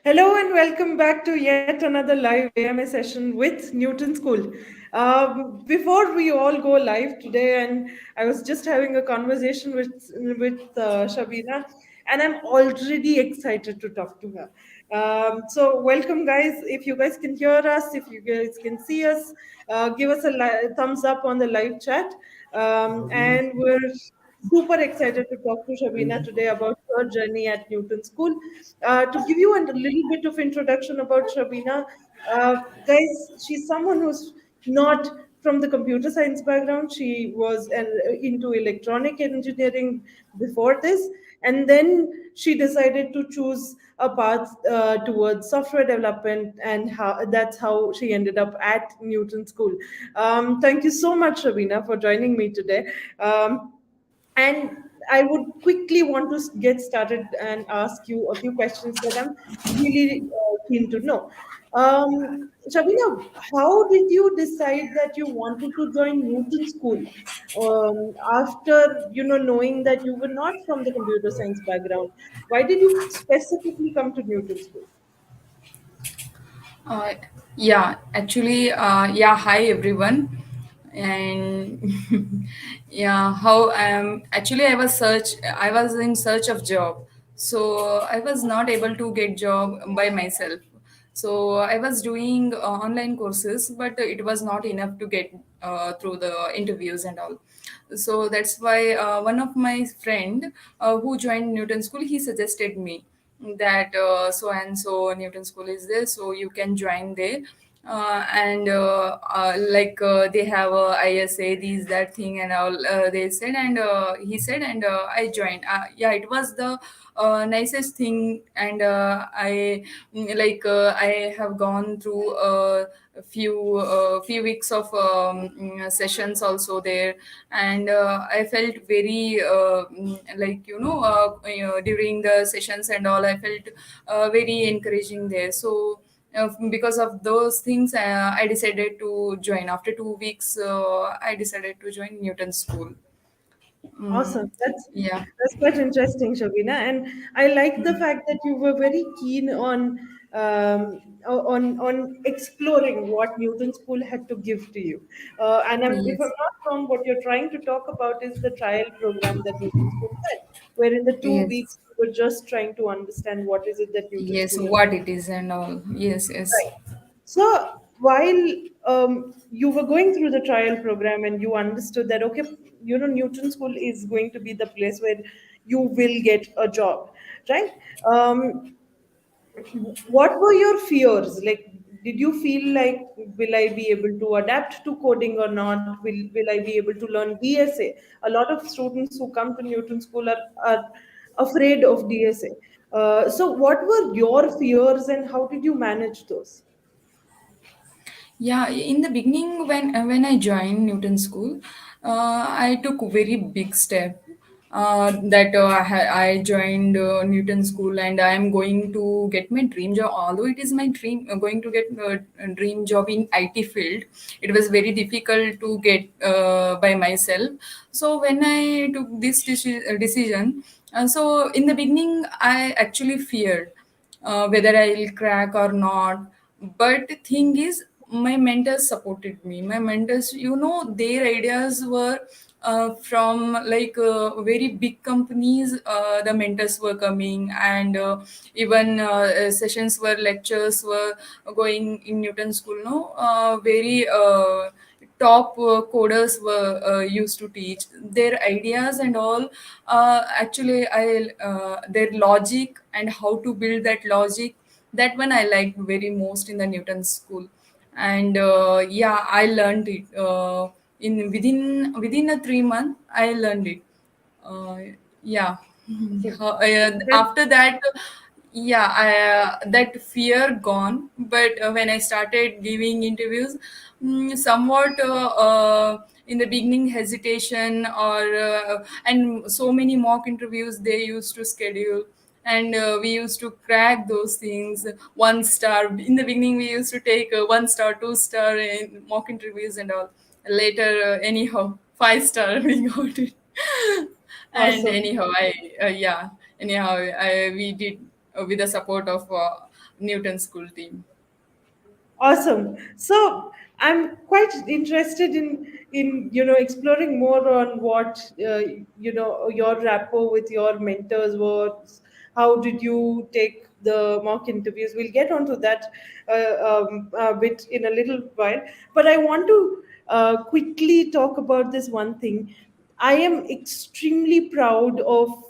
Hello and welcome back to yet another live AMA session with Newton School. Before we all go live today, and I was just having a conversation with Shabeena, and I'm already excited to talk to her. So welcome, guys. If you guys can hear us, if you guys can see us, give us a thumbs up on the live chat. And we're super excited to talk to Shabeena today about her journey at Newton School. To give you a little bit of introduction about Shabeena, guys, she's someone who's not from the computer science background. She was into electronic engineering before this, and then she decided to choose a path towards software development, and that's how she ended up at Newton School. Thank you so much, Shabeena, for joining me today. And I would quickly want to get started and ask you a few questions that I'm really keen to know. Shabina, how did you decide that you wanted to join Newton School after knowing that you were not from the computer science background? Why did you specifically come to Newton School? Uh, yeah, actually, yeah, hi everyone. And yeah, how actually I was in search of job. So I was not able to get job by myself. So I was doing online courses, but it was not enough to get through the interviews and all. So that's why one of my friend who joined Newton School, he suggested me that so and so Newton School is there, so you can join there. And like they have a ISA, these that thing and all. They said, and he said, and I joined. Yeah, it was the nicest thing, and I have gone through a few weeks of sessions also there, and I felt very during the sessions and all, I felt very encouraging there. So because of those things, I decided to join. After 2 weeks, I decided to join Newton School. Awesome. Yeah. That's quite interesting, Shabina. And I like the fact that you were very keen on exploring what Newton School had to give to you. If I'm Yes. not wrong, what you're trying to talk about is the trial program that Newton School had, where in the two Yes. weeks you were just trying to understand what is it that Newton Yes. School is. What it is and all. Yes. Yes. Right. So while you were going through the trial program and you understood that, okay, Newton School is going to be the place where you will get a job, right? Um, what were your fears? Like, did you feel like, will I be able to adapt to coding or not? Will I be able to learn DSA? A lot of students who come to Newton School are afraid of DSA. So, what were your fears and how did you manage those? Yeah, in the beginning, when I joined Newton School, I took a very big step. That I joined Newton School, and I am going to get my dream job. Although it is my dream, going to get a dream job in IT field, it was very difficult to get by myself. So when I took this decision, so in the beginning, I actually feared whether I'll crack or not. But the thing is, my mentors supported me. My mentors, their ideas were from like very big companies. The mentors were coming, and even sessions were lectures were going in Newton School. No, very. Top coders were used to teach their ideas and all. Actually, I their logic and how to build that logic, that one I liked very most in the Newton School. And yeah, I learned it in within a 3 month. I learned it. uh, yeah. That, After that, yeah, that fear gone. But when I started giving interviews, somewhat in the beginning hesitation, or and so many mock interviews they used to schedule, and we used to crack those things. 1 star in the beginning, we used to take 1 star, 2 star in mock interviews and all. Later, anyhow, 5 star we got it. And awesome. anyhow, I yeah, anyhow, we did with the support of Newton School team. Awesome. So I'm quite interested in exploring more on what your rapport with your mentors was. How did you take the mock interviews? We'll get onto that bit in a little while. But I want to quickly talk about this one thing. I am extremely proud of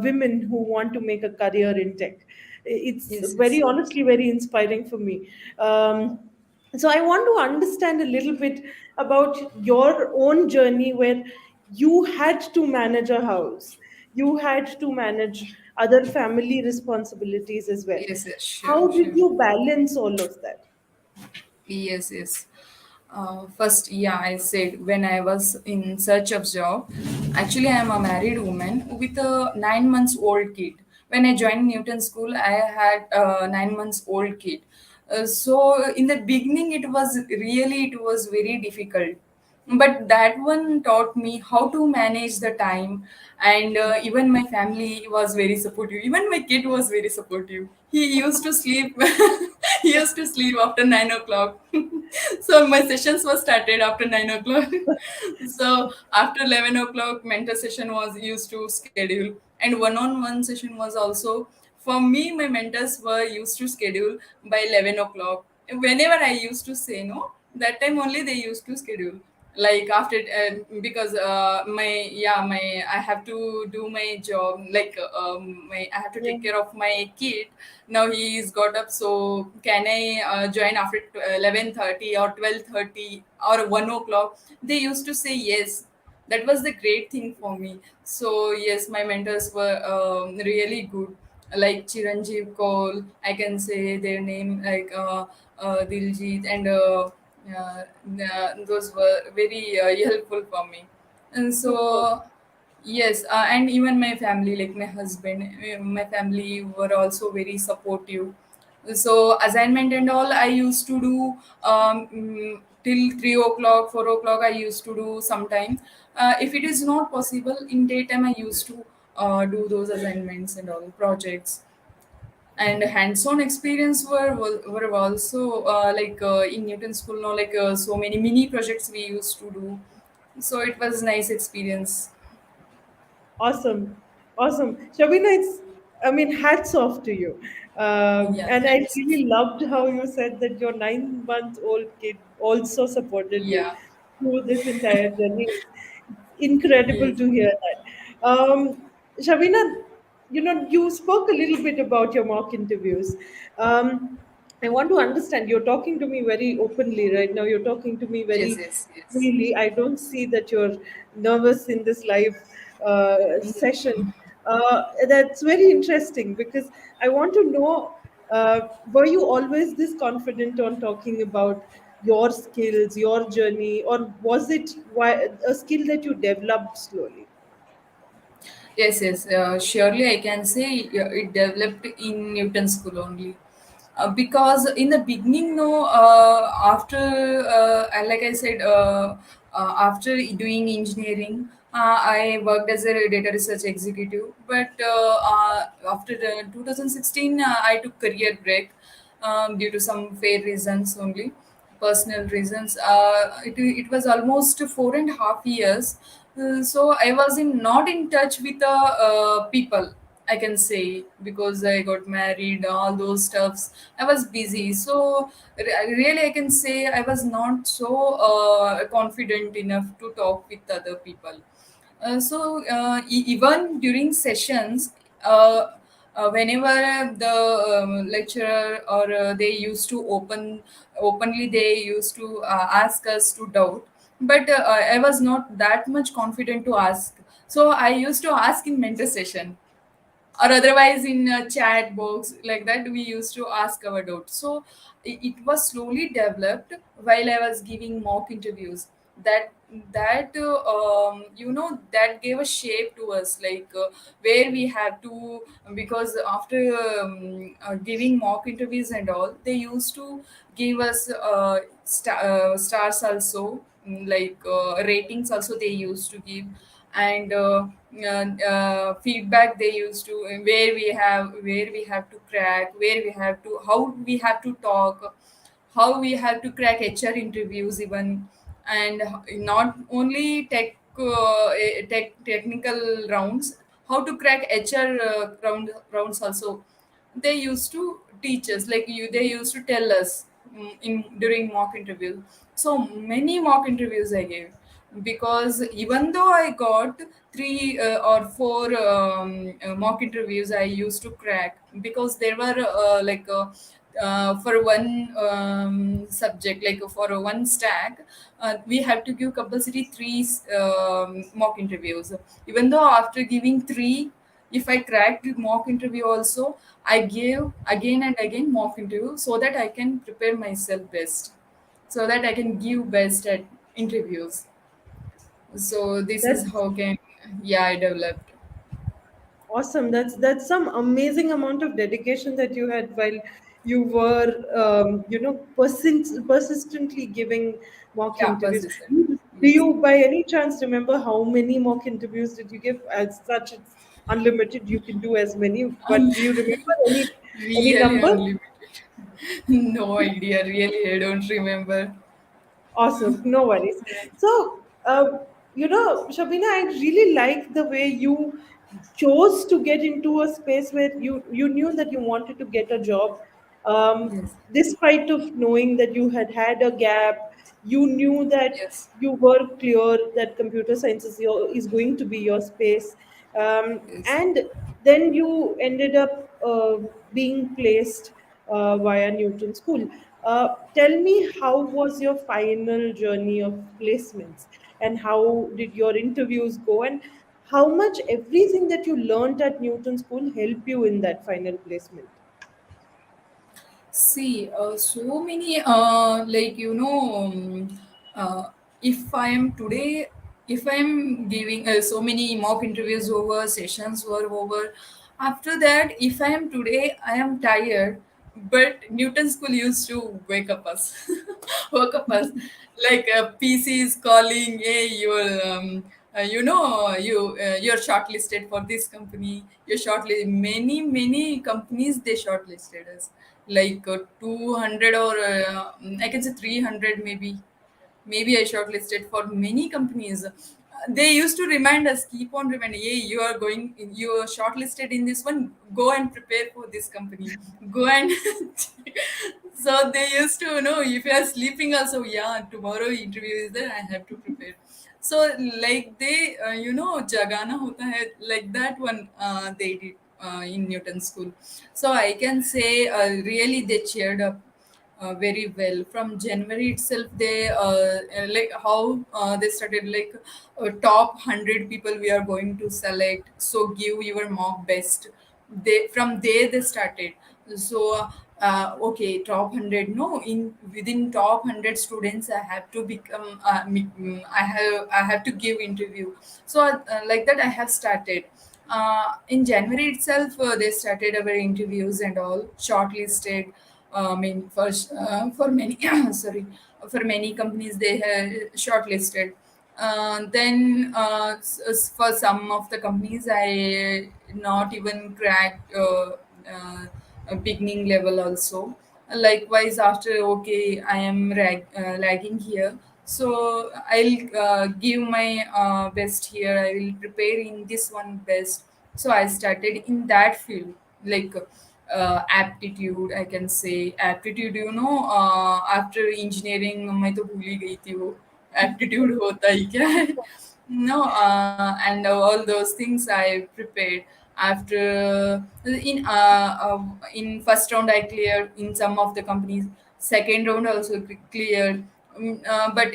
women who want to make a career in tech. It's Yes, very yes, honestly very inspiring for me. So I want to understand a little bit about your own journey where you had to manage a house, you had to manage other family responsibilities as well. yes, yes, sure, How did sure. you balance all of that? Yes, yes. First, yeah, I said when I was in search of job, actually I am a married woman with a 9 months old kid. When I joined Newton School, I had a 9 months old kid. So in the beginning, it was very difficult, but that one taught me how to manage the time. And even my family was very supportive, even my kid was very supportive. He used to sleep he used to sleep after 9 o'clock. So my sessions were started after 9 o'clock. So after 11 o'clock mentor session was used to schedule, and one-on-one session was also for me. My mentors were used to schedule by 11 o'clock. Whenever I used to say no, that time only they used to schedule. Like after because my yeah my I have to do my job, like I have to Yeah. take care of my kid. Now he is got up, so can I join after 11:30 or 12:30 or 1 o'clock? They used to say yes. That was the great thing for me. So yes, my mentors were really good, like Chiranjeev Kaul, I can say their name, like Diljit, and those were very helpful for me. And Super. so yes, and even my family, like my husband, my family were also very supportive. So assignment and all, I used to do till 3 o'clock, 4 o'clock. I used to do sometime. If it is not possible in daytime, I used to do those assignments and all projects. And hands-on experience were also like in Newton School. No, like so many mini projects we used to do. So it was nice experience. Awesome, awesome, Shabina. I mean, hats off to you. Yeah, And I thanks. really loved how you said that your 9 month old kid also supported you Yeah. through this entire journey. It's incredible Yes. to hear that. Shabina, you spoke a little bit about your mock interviews. Um, I want to understand. You're talking to me very openly right now. You're talking to me Yes. very Yes. Yes. freely. I don't see that you're nervous in this live session. That's very interesting because I want to know, were you always this confident on talking about your skills, your journey, or was it a skill that you developed slowly? Yes, yes, surely I can say it developed in Newton School only. Because in the beginning, no, after, like I said, after doing engineering, I worked as a data research executive. But after 2016, I took career break due to some fair reasons only, personal reasons. It was almost 4.5 years. So I was in not in touch with the people, I can say, because I got married, all those stuffs. I was busy. So really, I can say I was not so confident enough to talk with other people. Even during sessions, whenever the lecturer or they used to openly, they used to ask us to doubt. But I was not that much confident to ask. So I used to ask in mentor session, or otherwise in a chat box, like that we used to ask our doubts. So it was slowly developed while I was giving mock interviews. That that gave a shape to us, like where we have to, because after giving mock interviews and all, they used to give us stars also, like ratings also they used to give. and feedback they used to, where we have to crack, where we have to, how we have to talk, how we have to crack HR interviews even, and not only technical rounds, how to crack HR rounds also. They used to teach us, like you, they used to tell us in during mock interview. So many mock interviews I gave, because even though I got three or four mock interviews I used to crack, because there were for one subject, like for one stack, we have to give compulsory three mock interviews. Even though after giving three, if I cracked the mock interview also, I gave again and again mock interview, so that I can prepare myself best, so that I can give best at interviews. So this is That's how can, yeah, I developed. awesome. That's some amazing amount of dedication that you had while you were, persistently giving mock Yeah, interviews. persistent. Do Yes. you, by any chance, remember how many mock interviews did you give? As such, it's unlimited. You can do as many. But Un- do you remember any Really number? unlimited. No idea. Really, I don't remember. Awesome, no worries. So, Shabina, I really like the way you chose to get into a space where you knew that you wanted to get a job, Yes. despite of knowing that you had had a gap. You knew that Yes. you were clear that computer science is going to be your space, Yes. and then you ended up being placed via Newton School. Tell me, how was your final journey of placements, and how did your interviews go, and how much everything that you learned at Newton School help you in that final placement? See, so many, uh, if I am today, if I am giving so many mock interviews over, sessions were over, after that, if I am today, I am tired, but Newton School used to wake up us, wake up us, like PC is calling, hey, you're shortlisted for this company. You're shortlisted. Many companies they shortlisted us, like 200 or I can say 300 maybe I shortlisted for many companies. They used to remind us, keep on reminding, hey, you are shortlisted in this one, go and prepare for this company, go and so they used to, if you are sleeping also, yeah, tomorrow interview is there, I have to prepare. So like they, jagana hota hai, like that one they did in Newton School. So I can say really they cheered up very well from January itself. They like how they started, like top 100 people we are going to select, so give your mock best. They, from there they started. So okay, top 100, no, in within top 100 students I have to become I have to give interview. So like that I have started. In January itself, they started our interviews and all, shortlisted. I mean, for many sorry, for many companies they have shortlisted. Then for some of the companies, I not even cracked a beginning level also. Likewise, after, okay, I am lagging here, so I'll give my best here. I will prepare in this one best. So I started in that field, like aptitude, I can say aptitude. After engineering, मैं तो भूल ही गई थी वो aptitude होता ही क्या है. No, and all those things I prepared after. In first round I cleared in some of the companies. Second round also cleared. But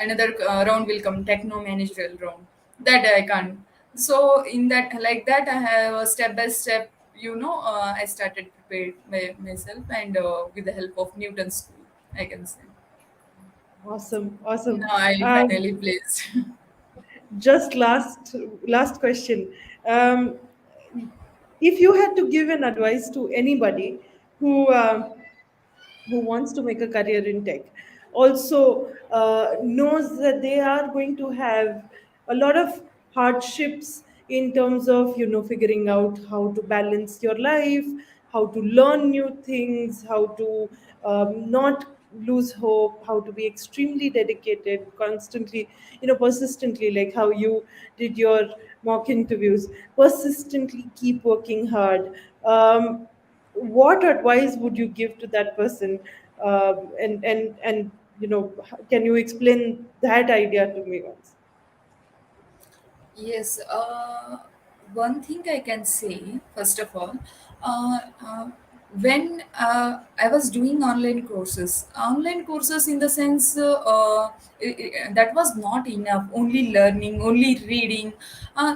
another round will come, techno managerial round, that I can't. So in that, like that, I have a step by step. I started prepared myself, and with the help of Newton School, I can say. Awesome, Now awesome. I Um, finally placed. just last question. Um, if you had to give an advice to anybody who who wants to make a career in tech, also knows that they are going to have a lot of hardships in terms of figuring out how to balance your life, how to learn new things, how to not lose hope, how to be extremely dedicated, constantly, persistently, like how you did your mock interviews, persistently keep working hard. What advice would you give to that person? And can you explain that idea to me once? Yes, one thing I can say, first of all, uh, uh, when I was doing online courses in the sense that was not enough, only learning, only reading,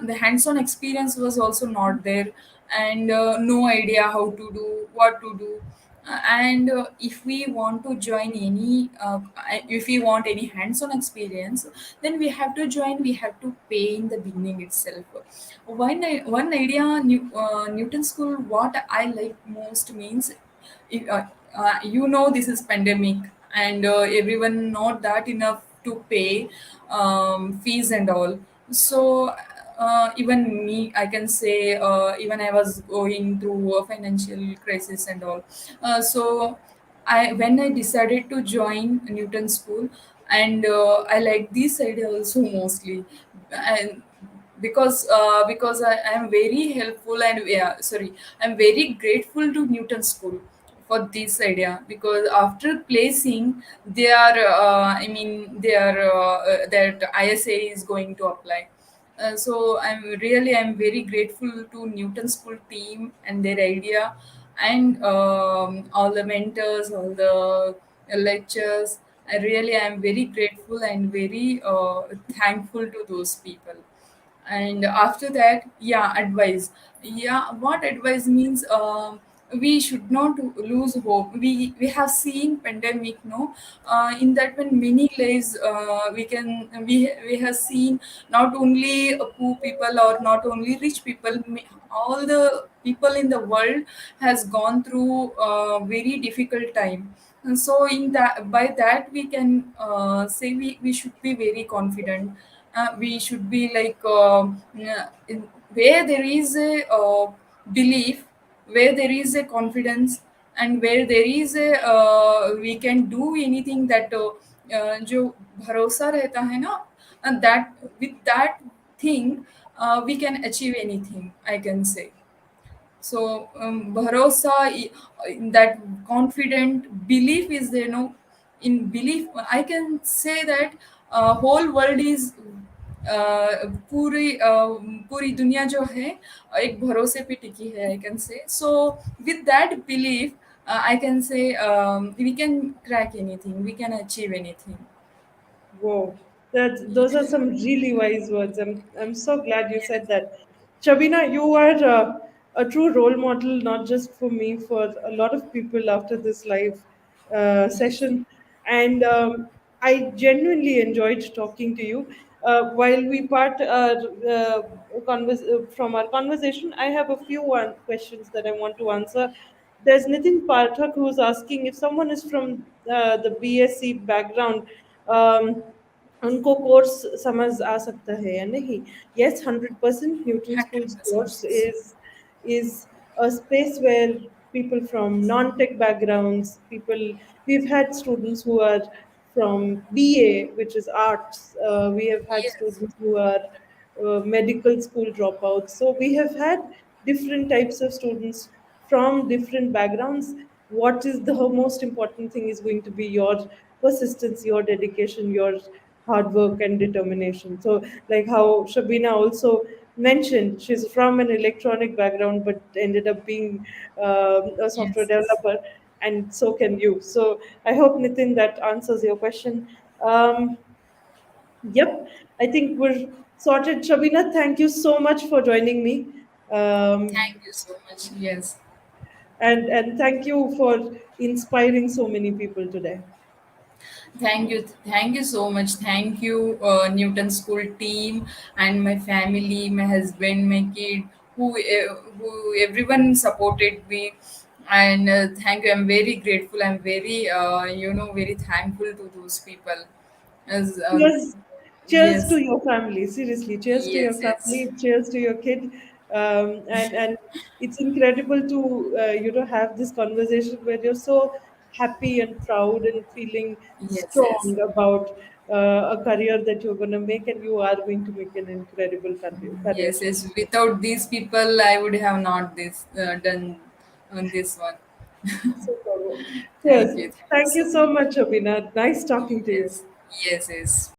the hands on experience was also not there, and no idea how to do, what to do. And if we want to join if we want any hands-on experience, then we have to join, we have to pay in the beginning itself. One idea, Newton School, what I like most means, if, this is pandemic, and everyone not that enough to pay fees and all. So even me, I can say, even I was going through a financial crisis and all. So I when I decided to join Newton School, and I like this idea also mostly, and because I am very helpful, and sorry, I'm very grateful to Newton School for this idea, because after placing, they are that ISA is going to apply. So I'm very grateful to Newton School team and their idea, and all the mentors, all the lectures. I really am very grateful and very thankful to those people. And after that, yeah, advice. Yeah, what advice means, we should not lose hope. We have seen pandemic, no, in that when many lives, we have seen, not only poor people or not only rich people, all the people in the world has gone through a very difficult time. And so in that, by that we can say, we should be very confident. We should be like, where there is a belief, where there is a confidence, and where there is a we can do anything, that जो भरोसा रहता है ना, and that with that thing, we can achieve anything, I can say. So bharosa, that confident belief is there, no. In belief, I can say that whole world is पूरी दुनिया जो है एक भरोसे पे टिकी है, I can say. So with that belief, I can say, we can crack anything, we can achieve anything. Whoa, those are some really wise words. I'm so glad you said that. Shabina, you are a true role model, not just for me, for a lot of people after this live Yes. session. And I genuinely enjoyed talking to you. While we part from our conversation, I have a few questions that I want to answer. There's Nitin Pathak who's asking if someone is from the BSc background. Um, उनको course समझ आ सकता है या नहीं. Yes, 100%. Newton School's 100%. course is a space where people from non-tech backgrounds, people, we've had students who are from BA, which is arts. We have had Yes. students who are medical school dropouts. So we have had different types of students from different backgrounds. What is the most important thing is going to be your persistence, your dedication, your hard work and determination. So, like how Shabina also mentioned, she's from an electronic background but ended up being a software Yes. developer, and so can you. So, I hope Nitin that answers your question. Um, Yep, I think we're sorted. Shabina, thank you so much for joining me. Um, Thank you so much. Yes. and thank you for inspiring so many people today. Thank you so much. Thank you, Newton School team, and my family, my husband, my kid, who everyone supported me, and thank you. I'm very grateful. I'm very very thankful to those people. As Cheers. Cheers to Yes. your family, seriously, cheers to your Yes. family, Yes. cheers to your kid. And it's incredible to have this conversation where you're so happy and proud and feeling Yes. Yes. strong about a career that you're going to make, and you are going to make an incredible career. Yes. Yes. Without these people, I would have not this done on this one. Super. Thank Yes, you. Thank you thank you so so much. much, Abhina. Nice talking to you. Yes. Yes. Yes.